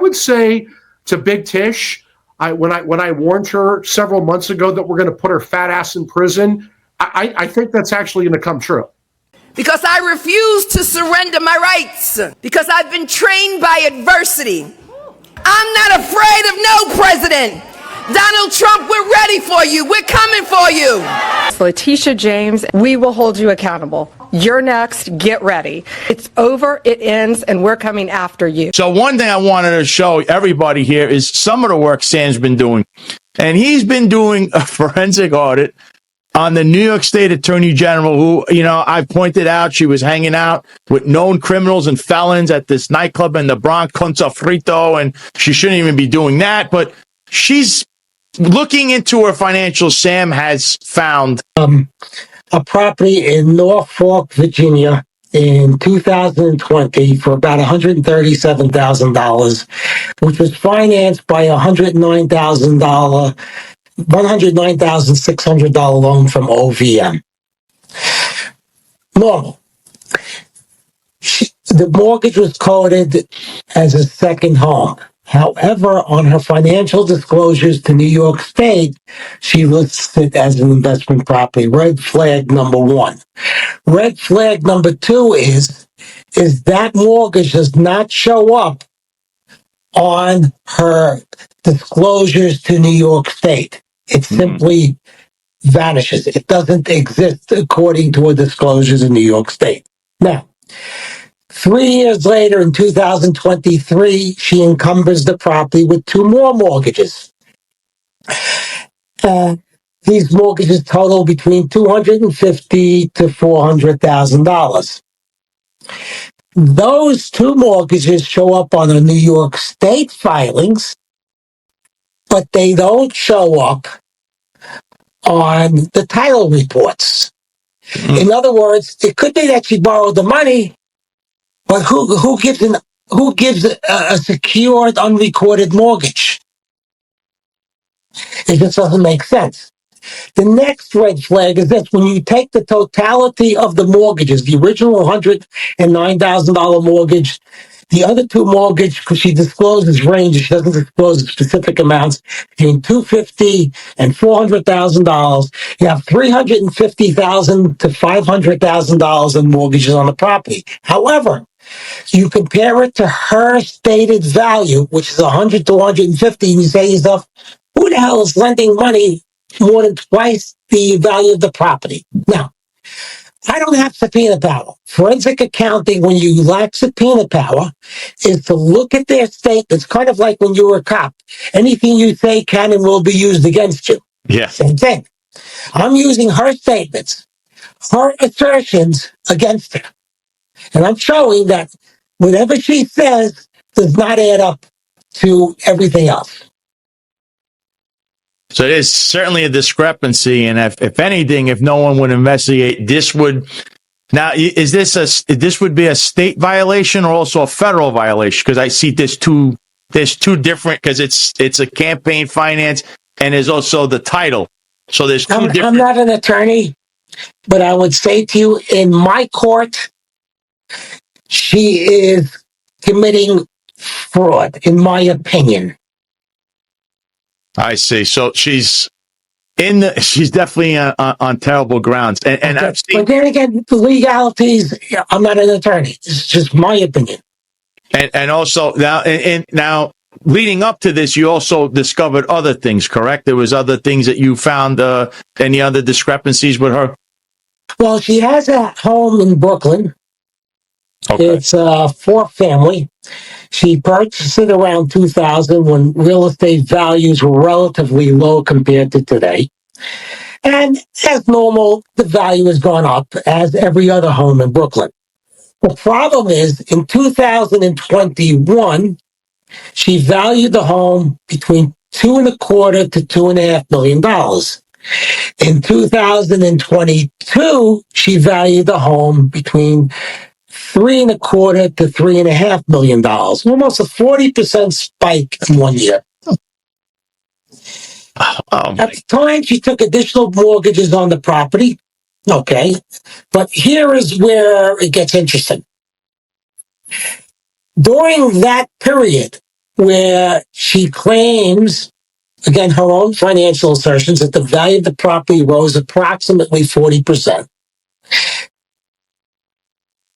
would say to Big Tish, when I warned her several months ago that we're going to put her fat ass in prison, I think that's actually going to come true. Because I refuse to surrender my rights. Because I've been trained by adversity. I'm not afraid of no president. Donald Trump, we're ready for you. We're coming for you. Letitia James, we will hold you accountable. You're next. Get ready. It's over. It ends, and we're coming after you. So one thing I wanted to show everybody here is some of the work Sam's been doing. And he's been doing a forensic audit on the New York State Attorney General, who, I pointed out she was hanging out with known criminals and felons at this nightclub in the Bronx, Concha Frito, and she shouldn't even be doing that. But she's looking into her financials. Sam has found a property in Norfolk, Virginia in 2020 for about $137,000, which was financed by a $109,600 loan from OVM. Normal. The mortgage was coded as a second home. However, on her financial disclosures to New York State, she lists it as an investment property. Red flag number one. Red flag number two is that mortgage does not show up on her disclosures to New York State. It simply vanishes. It doesn't exist according to her disclosures in New York State. Now, 3 years later, in 2023, she encumbers the property with two more mortgages. These mortgages total between $250,000 to $400,000. Those two mortgages show up on the New York State filings, but they don't show up on the title reports. In other words, it could be that she borrowed the money, but who gives a secured, unrecorded mortgage? It just doesn't make sense. The next red flag is this: when you take the totality of the mortgages, the original $109,000 mortgage, the other two mortgage, because she discloses ranges, she doesn't disclose specific amounts, between $250,000 and $400,000, you have $350,000 to $500,000 in mortgages on the property. However, you compare it to her stated value, which is 100 to 150, and you say to yourself, who the hell is lending money more than twice the value of the property? Now, I don't have subpoena power. Forensic accounting, when you lack subpoena power, is to look at their statements, kind of like when you were a cop. Anything you say can and will be used against you. Yeah. Same thing. I'm using her statements, her assertions against her. And I'm showing that whatever she says does not add up to everything else. So there's certainly a discrepancy, and if anything, if no one would investigate, this would be a state violation or also a federal violation? Because I see there's two different, because it's a campaign finance and there's also the title. So there's two different. I'm not an attorney, but I would say to you, in my court, she is committing fraud, in my opinion. I see. So she's definitely on terrible grounds. And I've seen, but then again, the legalities, I'm not an attorney. It's just my opinion. And also now leading up to this, you also discovered other things, correct? There was other things that you found, any other discrepancies with her? Well, she has a home in Brooklyn. Okay. It's for family. She purchased it around 2000 when real estate values were relatively low compared to today. And as normal, the value has gone up, as every other home in Brooklyn. The problem is, in 2021, she valued the home between $2.25 to $2.5 million. In 2022, she valued the home between $3.25 to $3.5 million, almost a 40% spike in 1 year. At the time, she took additional mortgages on the property. Okay, but here is where it gets interesting. During that period, where she claims, again, her own financial assertions, that the value of the property rose approximately 40%.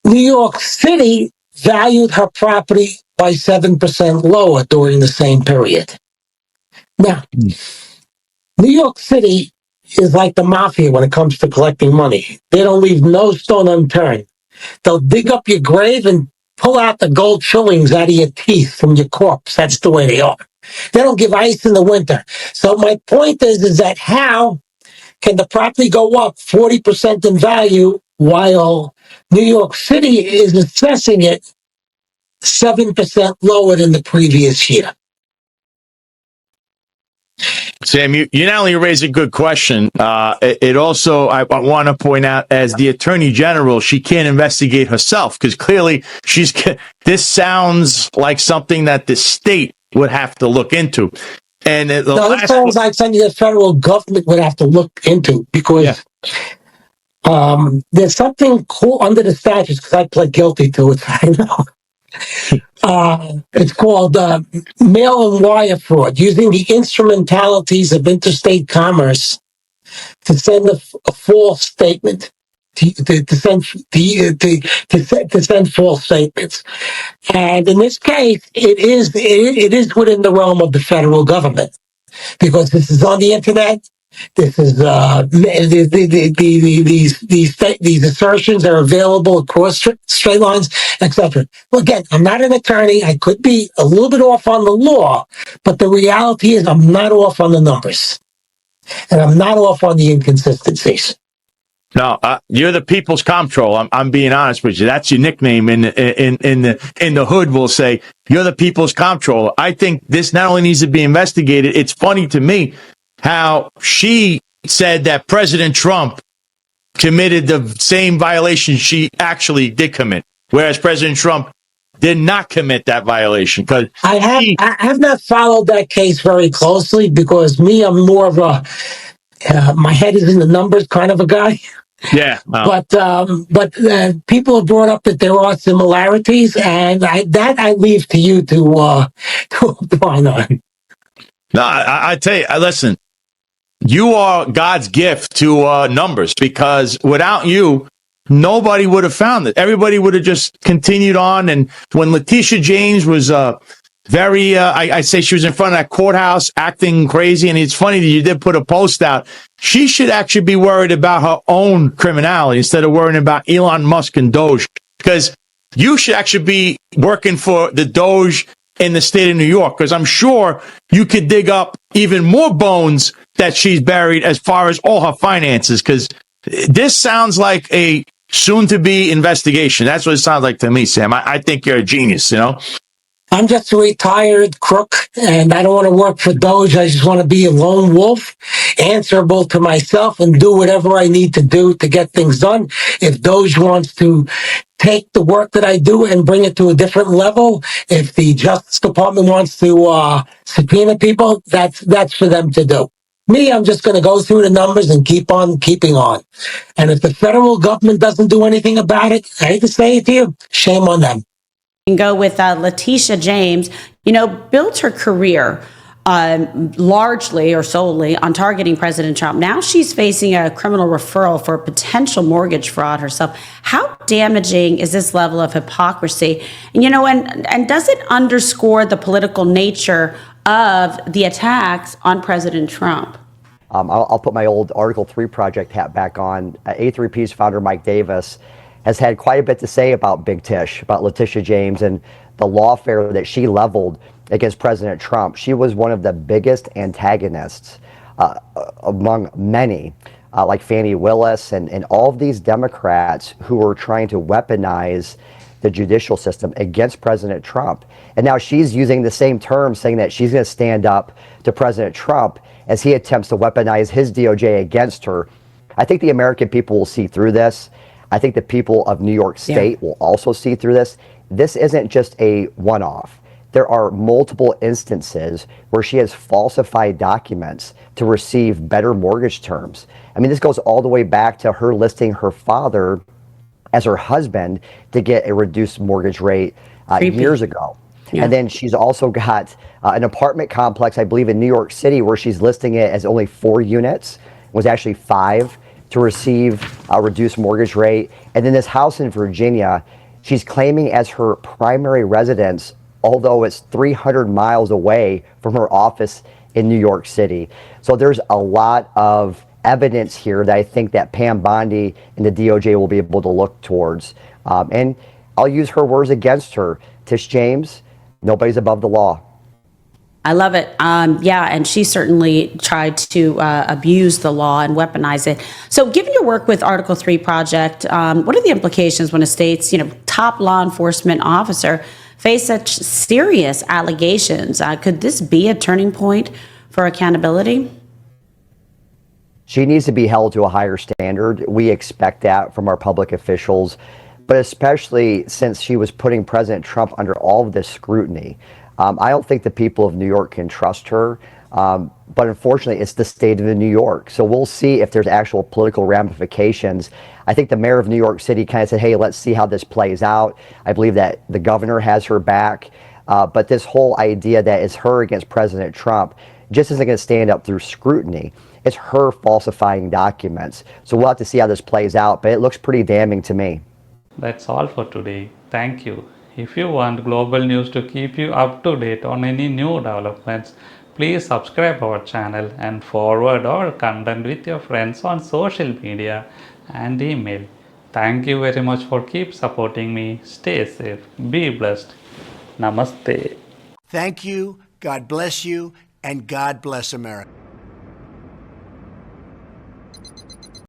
New York City valued her property by 7% lower during the same period. Now, New York City is like the mafia when it comes to collecting money. They don't leave no stone unturned. They'll dig up your grave and pull out the gold fillings out of your teeth from your corpse. That's the way they are. They don't give ice in the winter. So my point is that how can the property go up 40% in value while New York City is assessing it 7% lower than the previous year? Sam, you not only raise a good question, it also, I want to point out, as the Attorney General, she can't investigate herself because clearly this sounds like something that the state would have to look into. And this sounds like something the federal government would have to look into because there's something cool under the statutes, because I pled guilty to it, I know. It's called mail and wire fraud, using the instrumentalities of interstate commerce to send a false statement, to send false statements. And in this case, it is within the realm of the federal government because this is on the internet. This is these assertions are available across straight lines, etc. Well, again, I'm not an attorney. I could be a little bit off on the law, but the reality is I'm not off on the numbers, and I'm not off on the inconsistencies. No, you're the people's comptroller. I'm being honest with you. That's your nickname in the hood. We'll say you're the people's comptroller. I think this not only needs to be investigated. It's funny to me how she said that President Trump committed the same violation she actually did commit, whereas President Trump did not commit that violation. Because I have not followed that case very closely because I'm more of a my head is in the numbers kind of a guy. Yeah, but people have brought up that there are similarities, and I leave to you to opine on. No, I tell you, listen. You are God's gift to numbers because without you, nobody would have found it. Everybody would have just continued on. And when Letitia James was I say she was in front of that courthouse acting crazy. And it's funny that you did put a post out. She should actually be worried about her own criminality instead of worrying about Elon Musk and Doge, because you should actually be working for the Doge in the state of New York, because I'm sure you could dig up even more bones that she's buried as far as all her finances, because this sounds like a soon-to-be investigation. That's what it sounds like to me, Sam. I think you're a genius, you know? I'm just a retired crook, and I don't want to work for Doge. I just want to be a lone wolf, answerable to myself, and do whatever I need to do to get things done. If Doge wants to take the work that I do and bring it to a different level, if the Justice Department wants to subpoena people, that's for them to do. Me, I'm just going to go through the numbers and keep on keeping on. And if the federal government doesn't do anything about it, I hate to say it to you, shame on them. And go with Letitia James, built her career largely or solely on targeting President Trump. Now she's facing a criminal referral for potential mortgage fraud herself. How damaging is this level of hypocrisy? And, and does it underscore the political nature of the attacks on President Trump? I'll put my old Article 3 project hat back on. A3P's founder, Mike Davis, has had quite a bit to say about Big Tish, about Letitia James, and the lawfare that she leveled against President Trump. She was one of the biggest antagonists among many, like Fani Willis and all of these Democrats who were trying to weaponize the judicial system against President Trump. And now she's using the same term, saying that she's going to stand up to President Trump as he attempts to weaponize his DOJ against her. I think the American people will see through this. I think the people of New York State will also see through this. This isn't just a one-off. There are multiple instances where she has falsified documents to receive better mortgage terms. I mean, this goes all the way back to her listing her father as her husband to get a reduced mortgage rate years ago. Yeah. And then she's also got an apartment complex, I believe, in New York City, where she's listing it as only 4 units. It was actually 5 to receive a reduced mortgage rate. And then this house in Virginia, she's claiming as her primary residence, although it's 300 miles away from her office in New York City. So there's a lot of evidence here that I think that Pam Bondi and the DOJ will be able to look towards. And I'll use her words against her. Tish James, nobody's above the law. I love it. Yeah, and she certainly tried to abuse the law and weaponize it. So, given your work with Article 3 Project, what are the implications when a state's top law enforcement officer face such serious allegations? Could this be a turning point for accountability? She needs to be held to a higher standard. We expect that from our public officials, but especially since she was putting President Trump under all of this scrutiny. I don't think the people of New York can trust her, but unfortunately, it's the state of New York. So we'll see if there's actual political ramifications. I think the mayor of New York City kind of said, hey, let's see how this plays out. I believe that the governor has her back, but this whole idea that it's her against President Trump just isn't going to stand up through scrutiny. It's her falsifying documents. So we'll have to see how this plays out, but it looks pretty damning to me. That's all for today. Thank you. If you want global news to keep you up to date on any new developments, please subscribe our channel and forward our content with your friends on social media and email. Thank you very much for keep supporting me. Stay safe. Be blessed. Namaste. Thank you. God bless you. And God bless America.